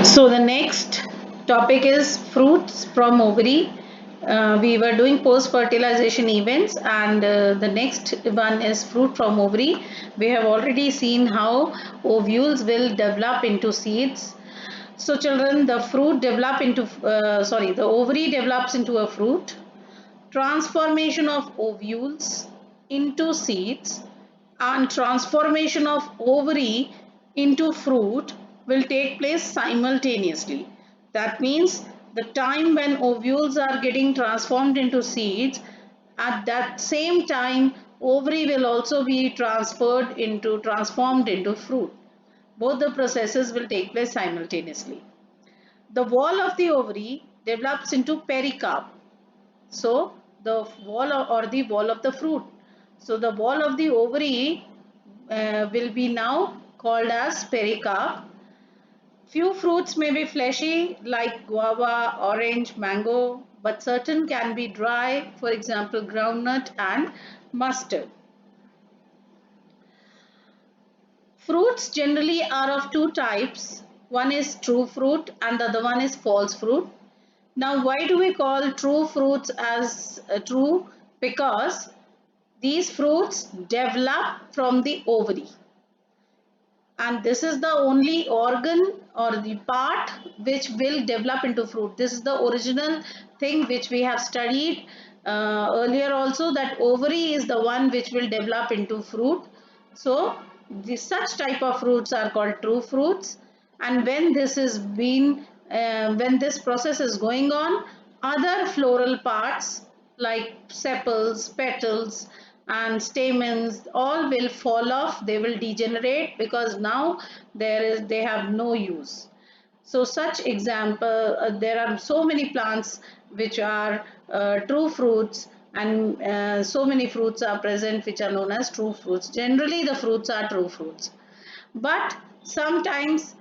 So the next topic is fruits from ovary. We were doing post-fertilization events, and the next one is fruit from ovary. We have already seen how ovules will develop into seeds. So children, the ovary develops into a fruit. Transformation of ovules into seeds and transformation of ovary into fruit will take place simultaneously. That means the time when ovules are getting transformed into seeds, at that same time ovary will also be transformed into fruit. Both the processes will take place simultaneously. The wall of the ovary develops into pericarp. So the wall of the fruit. So the wall of the ovary will be now called as pericarp. Few fruits may be fleshy like guava, orange, mango, but certain can be dry, for example groundnut and mustard. Fruits generally are of two types. One is true fruit and the other one is false fruit. Now why do we call true fruits as true? Because these fruits develop from the ovary, and this is the only organ or the part which will develop into fruit. This is the original thing which we have studied earlier also, that ovary is the one which will develop into fruit. So such type of fruits are called true fruits, and when this process is going on, other floral parts like sepals, petals and stamens all will fall off, they will degenerate, because now they have no use. So such example, there are so many plants which are true fruits, and so many fruits are present which are known as true fruits. Generally the fruits are true fruits, but sometimes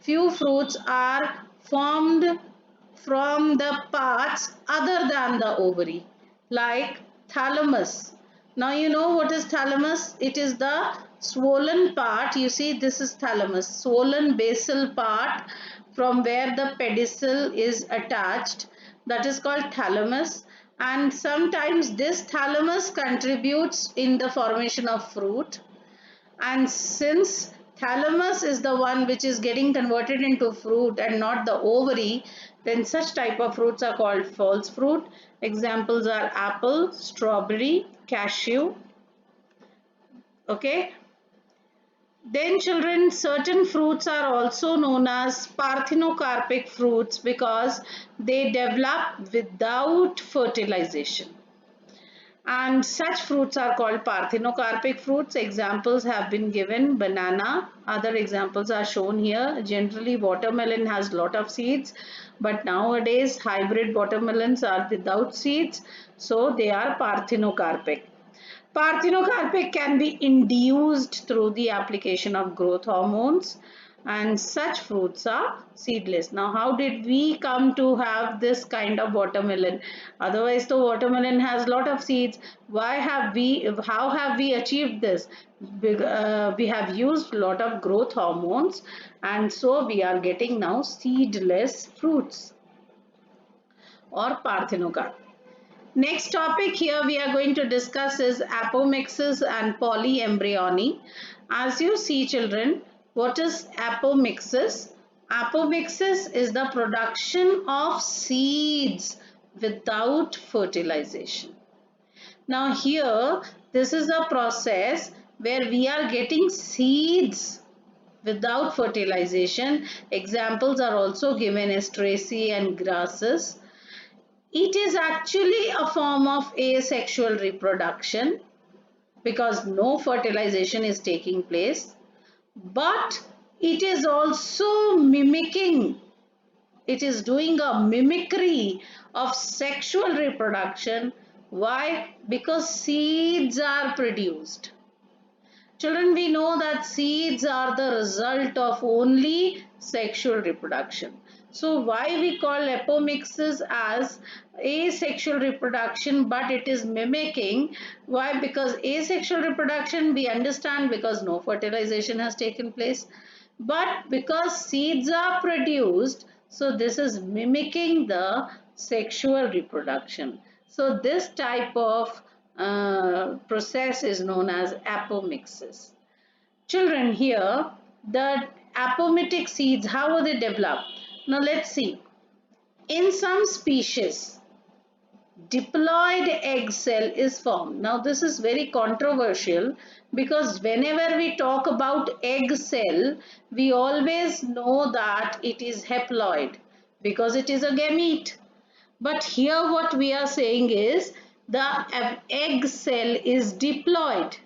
few fruits are formed from the parts other than the ovary, like thalamus. Now you know what is thalamus. It is the swollen part. You see, this is thalamus, swollen basal part from where the pedicel is attached. That is called thalamus. And sometimes this thalamus contributes in the formation of fruit, and since thalamus is the one which is getting converted into fruit and not the ovary, then such type of fruits are called false fruit. Examples are apple, strawberry, cashew. Okay. Then children, certain fruits are also known as parthenocarpic fruits because they develop without fertilization, and such fruits are called parthenocarpic fruits. Examples have been given: banana. Other examples are shown here. Generally watermelon has lot of seeds, but nowadays hybrid watermelons are without seeds, so they are parthenocarpic. Parthenocarpic can be induced through the application of growth hormones, and such fruits are seedless. Now, how did we come to have this kind of watermelon? Otherwise, the watermelon has a lot of seeds. How have we achieved this? We have used a lot of growth hormones, and so we are getting now seedless fruits or parthenocarp. Next topic here we are going to discuss is apomixis and polyembryony. As you see children, what is apomixis? Apomixis is the production of seeds without fertilization. Now here, this is a process where we are getting seeds without fertilization. Examples are also given as Tracy and grasses. It is actually a form of asexual reproduction because no fertilization is taking place, but it is also mimicking, it is doing a mimicry of sexual reproduction. Why? Because seeds are produced. Children, we know that seeds are the result of only sexual reproduction. So why we call apomixis as asexual reproduction, but it is mimicking? Why? Because asexual reproduction we understand, because no fertilization has taken place. But because seeds are produced, so this is mimicking the sexual reproduction. So this type of process is known as apomixis. Children, here the apomitic seeds, how are they developed? Now let's see. In some species, diploid egg cell is formed. Now this is very controversial because whenever we talk about egg cell, we always know that it is haploid because it is a gamete. But here what we are saying is the egg cell is diploid.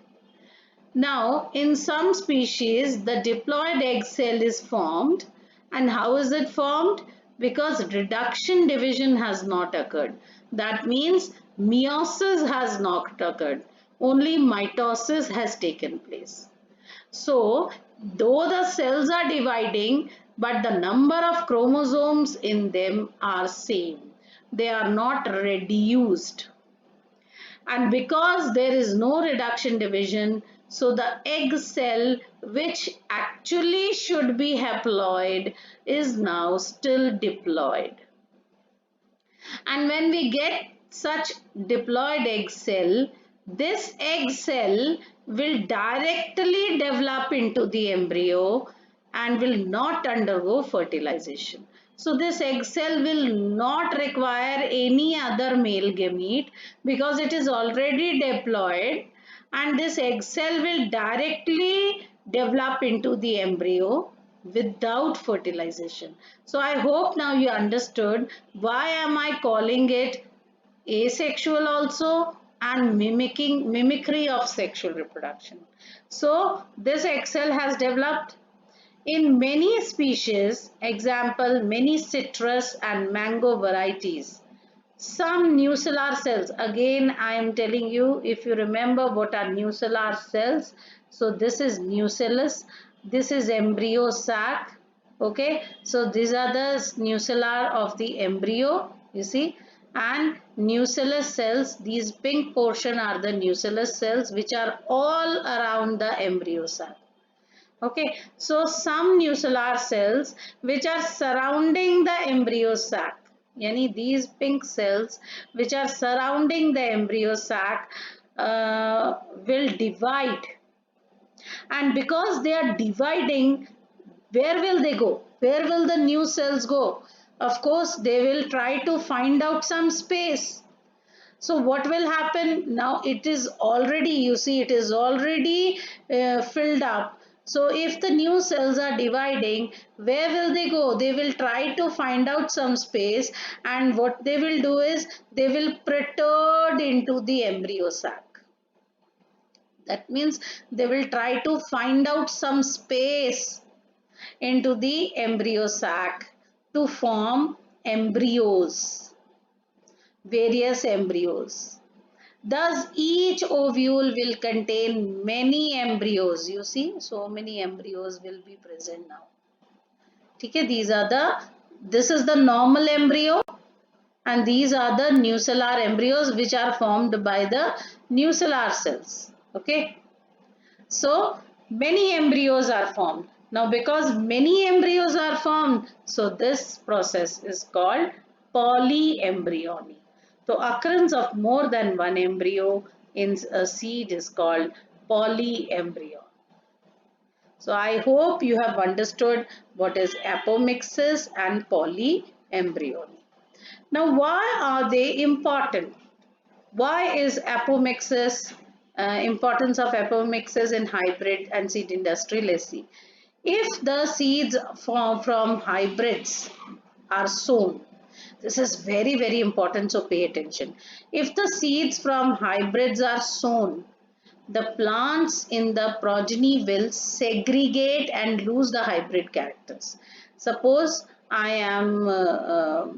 Now, in some species, the diploid egg cell is formed. And how is it formed? Because reduction division has not occurred. That means meiosis has not occurred. Only mitosis has taken place. So, though the cells are dividing, but the number of chromosomes in them are same. They are not reduced. And because there is no reduction division, so the egg cell, which actually should be haploid, is now still diploid. And when we get such diploid egg cell, this egg cell will directly develop into the embryo and will not undergo fertilization. So this egg cell will not require any other male gamete because it is already diploid, and this egg cell will directly develop into the embryo without fertilization. So I hope now you understood why am I calling it asexual also and mimicry of sexual reproduction. So this egg cell has developed in many species, example many citrus and mango varieties. Some nuclear cells, again I am telling you, if you remember what are nuclear cells, so this is nucellus, this is embryo sac, okay, so these are the nuclear of the embryo, you see, and nucellus cells, these pink portion are the nucellus cells which are all around the embryo sac. Okay, so some nuclear cells which are surrounding the embryo sac, yani these pink cells which are surrounding the embryo sac will divide, and because they are dividing, where will they go? Where will the new cells go? Of course, they will try to find out some space. So what will happen now? It is already, you see, it is already filled up. So if the new cells are dividing, where will they go? They will try to find out some space, and what they will do is they will protrude into the embryo sac. That means they will try to find out some space into the embryo sac to form embryos, various embryos. Thus, each ovule will contain many embryos. You see, so many embryos will be present now. Okay, this is the normal embryo, and these are the nuclear embryos which are formed by the nuclear cells. Okay, so many embryos are formed. Now, because many embryos are formed, so this process is called polyembryony. So occurrence of more than one embryo in a seed is called polyembryo. So I hope you have understood what is apomixis and polyembryony. Now, why are they important? Why is apomixis, importance of apomixis in hybrid and seed industry? Let's see. If the seeds from hybrids are sown, this is very, very important, so pay attention. If the seeds from hybrids are sown, the plants in the progeny will segregate and lose the hybrid characters. Suppose I am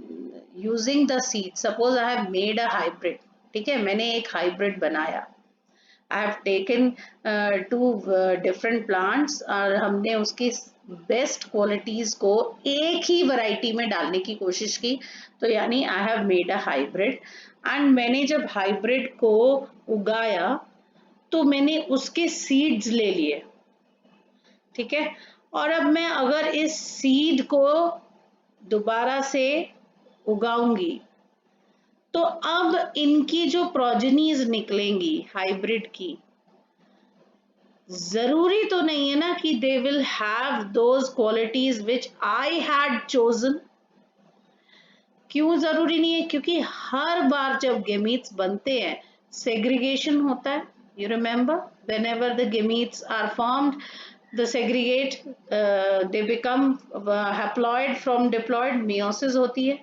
using the seed, suppose I have made a hybrid, ठीक है, मैंने एक hybrid बनाया, I have taken two different plants और हमने उसकी best qualities को एक ही वैरायटी में डालने की कोशिश की, तो यानी I have made a hybrid, and मैंने जब हाइब्रिड को उगाया तो मैंने उसके सीड्स ले लिए, ठीक है, और अब मैं अगर इस सीड को दोबारा से उगाऊंगी तो अब इनकी जो प्रोजेनीज निकलेंगी हाइब्रिड की, जरूरी तो नहीं है ना कि they will have those qualities which I had chosen. क्यों जरूरी नहीं है? क्योंकि हर बार जब गेमीट्स बनते हैं सेग्रीगेशन होता है। You remember whenever the gametes are formed, the segregate, they become haploid from diploid, meiosis होती है।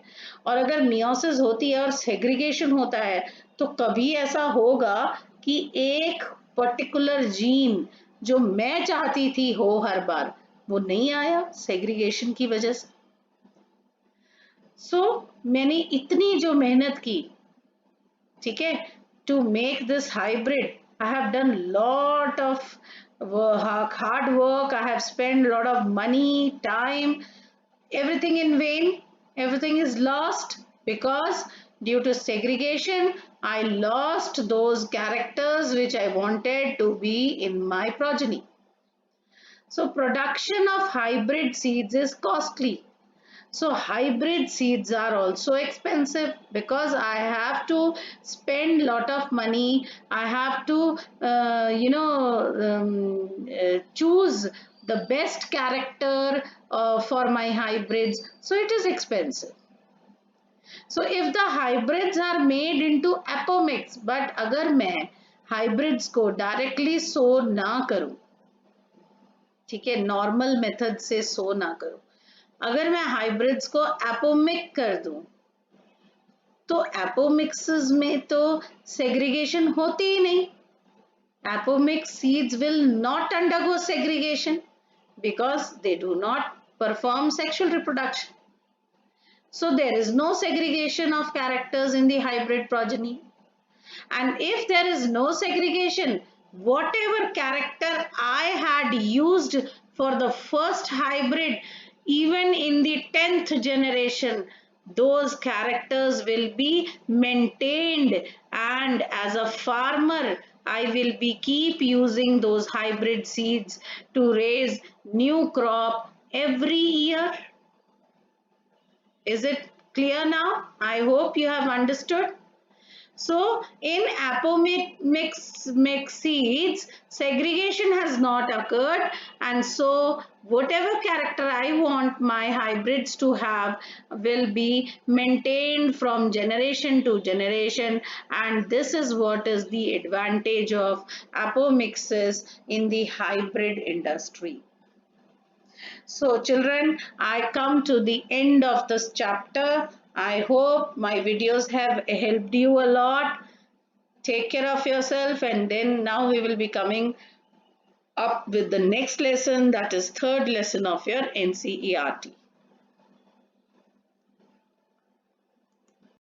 और अगर meiosis होती है और segregation होता है तो कभी ऐसा होगा कि एक पर्टिकुलर जीन जो मैं चाहती थी हो हर बार, वो नहीं आया segregation की वजह से। सो मैंने इतनी जो मेहनत की, ठीक है, to make this hybrid, I have done lot of hard work, I have spent a lot of money, time, everything in vain. Everything is lost because due to segregation I lost those characters which I wanted to be in my progeny. So production of hybrid seeds is costly. So hybrid seeds are also expensive because I have to spend lot of money. I have to, choose the best character for my hybrids. So it is expensive. So if the hybrids are made into apomix, but अगर मैं hybrids को directly sow ना करूँ, ठीक है, normal method से सो ना करूँ, अगर मैं हाइब्रिड्स को एपोमिक कर दूं तो एपोमिक्स में तो सेग्रीगेशन होती ही नहीं। Apomictic seeds will not undergo segregation because they do not perform sexual reproduction. So there is no segregation of characters in the hybrid progeny. And if there is no segregation, whatever character I had used for the first hybrid, even in the 10th generation, those characters will be maintained, and as a farmer I will be keep using those hybrid seeds to raise new crop every year. Is it clear now? I hope you have understood. So in apomix seeds, segregation has not occurred, and so whatever character I want my hybrids to have will be maintained from generation to generation, and this is what is the advantage of apomixes in the hybrid industry. So children, I come to the end of this chapter. I hope my videos have helped you a lot. Take care of yourself, and then now we will be coming up with the next lesson, that is third lesson of your NCERT.